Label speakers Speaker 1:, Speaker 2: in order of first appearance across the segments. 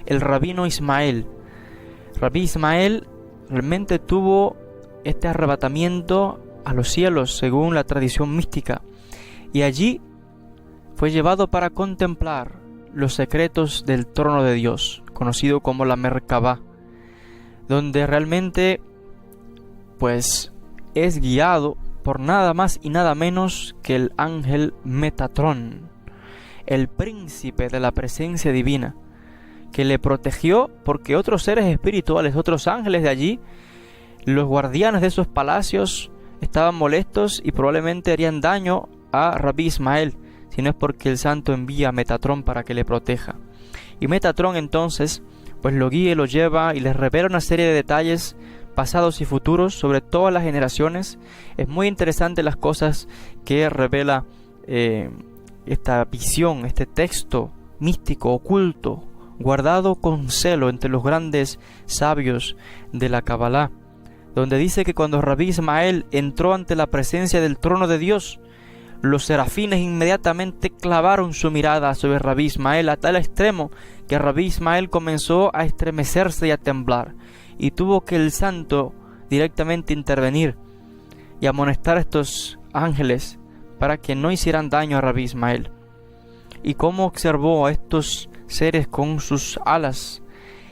Speaker 1: el rabino Ismael. Rabí Ismael realmente tuvo este arrebatamiento a los cielos según la tradición mística, y allí fue llevado para contemplar los secretos del trono de Dios, conocido como la Merkabá, donde realmente pues es guiado por nada más y nada menos que el ángel Metatrón, el príncipe de la presencia divina, que le protegió porque otros seres espirituales, otros ángeles de allí, los guardianes de esos palacios, estaban molestos y probablemente harían daño a Rabí Ismael, si no es porque el santo envía a Metatrón para que le proteja. Y Metatrón entonces pues lo guía y lo lleva y les revela una serie de detalles pasados y futuros sobre todas las generaciones. Es muy interesante las cosas que revela esta visión, este texto místico oculto, guardado con celo entre los grandes sabios de la Kabbalah, donde dice que cuando Rabí Ismael entró ante la presencia del trono de Dios, los serafines inmediatamente clavaron su mirada sobre Rabí Ismael a tal extremo que Rabí Ismael comenzó a estremecerse y a temblar, y tuvo que el santo directamente intervenir y amonestar a estos ángeles para que no hicieran daño a Rabí Ismael. Y cómo observó a estos seres con sus alas,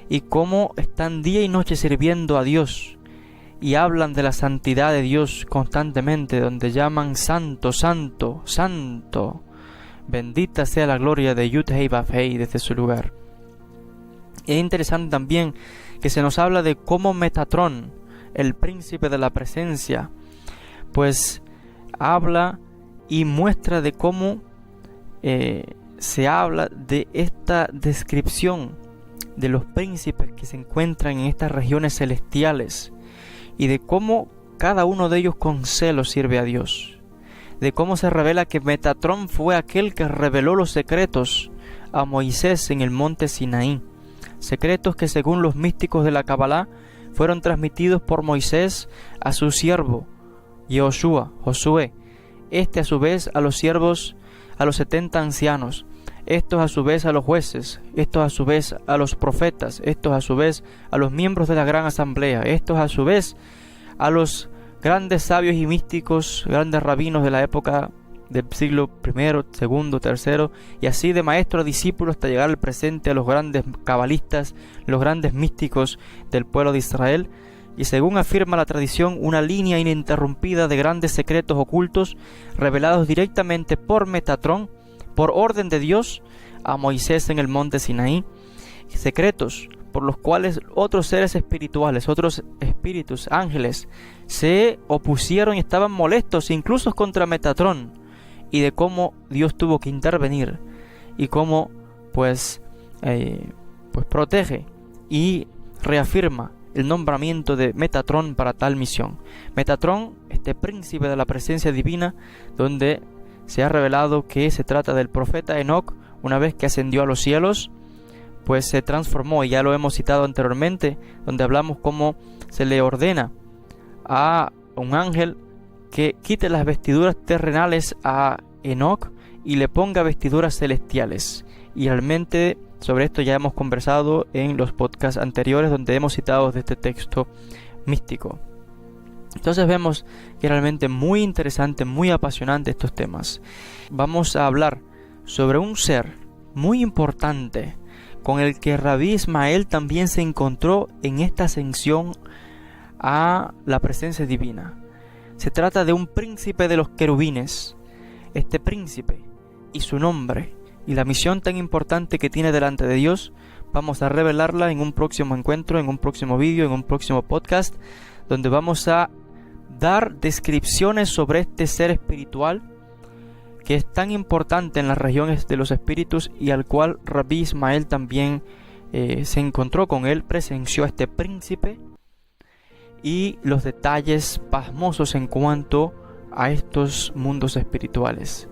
Speaker 1: y cómo están día y noche sirviendo a Dios, y hablan de la santidad de Dios constantemente, donde llaman santo, santo, santo. Bendita sea la gloria de Yud-Hei Vav-Hei desde su lugar. Es interesante también que se nos habla de cómo Metatrón, el príncipe de la presencia, pues habla y muestra de cómo se habla de esta descripción de los príncipes que se encuentran en estas regiones celestiales, y de cómo cada uno de ellos con celo sirve a Dios, de cómo se revela que Metatrón fue aquel que reveló los secretos a Moisés en el monte Sinaí, secretos que según los místicos de la Kabbalah fueron transmitidos por Moisés a su siervo Josué, este a su vez a los siervos, a los 70 ancianos, estos a su vez a los jueces, estos a su vez a los profetas, estos a su vez a los miembros de la gran asamblea, estos a su vez a los grandes sabios y místicos, grandes rabinos de la época del siglo I, II, III, y así de maestro a discípulo hasta llegar al presente a los grandes cabalistas, los grandes místicos del pueblo de Israel. Y según afirma la tradición, una línea ininterrumpida de grandes secretos ocultos revelados directamente por Metatrón, por orden de Dios, a Moisés en el monte Sinaí, secretos por los cuales otros seres espirituales, otros espíritus, ángeles, se opusieron y estaban molestos incluso contra Metatrón, y de cómo Dios tuvo que intervenir y cómo pues protege y reafirma el nombramiento de Metatrón para tal misión. Metatrón, este príncipe de la presencia divina, donde se ha revelado que se trata del profeta Enoc. Una vez que ascendió a los cielos, pues se transformó, y ya lo hemos citado anteriormente, donde hablamos cómo se le ordena a un ángel que quite las vestiduras terrenales a Enoc y le ponga vestiduras celestiales. Y realmente sobre esto ya hemos conversado en los podcasts anteriores, donde hemos citado de este texto místico. Entonces vemos que realmente muy interesante, muy apasionante estos temas. Vamos a hablar sobre un ser muy importante con el que Rabí Ismael también se encontró en esta ascensión a la presencia divina. Se trata de un príncipe de los querubines. Este príncipe y su nombre y la misión tan importante que tiene delante de Dios, vamos a revelarla en un próximo encuentro, en un próximo vídeo, en un próximo podcast, donde vamos a dar descripciones sobre este ser espiritual que es tan importante en las regiones de los espíritus, y al cual Rabí Ismael también se encontró con él, presenció a este príncipe, y los detalles pasmosos en cuanto a estos mundos espirituales.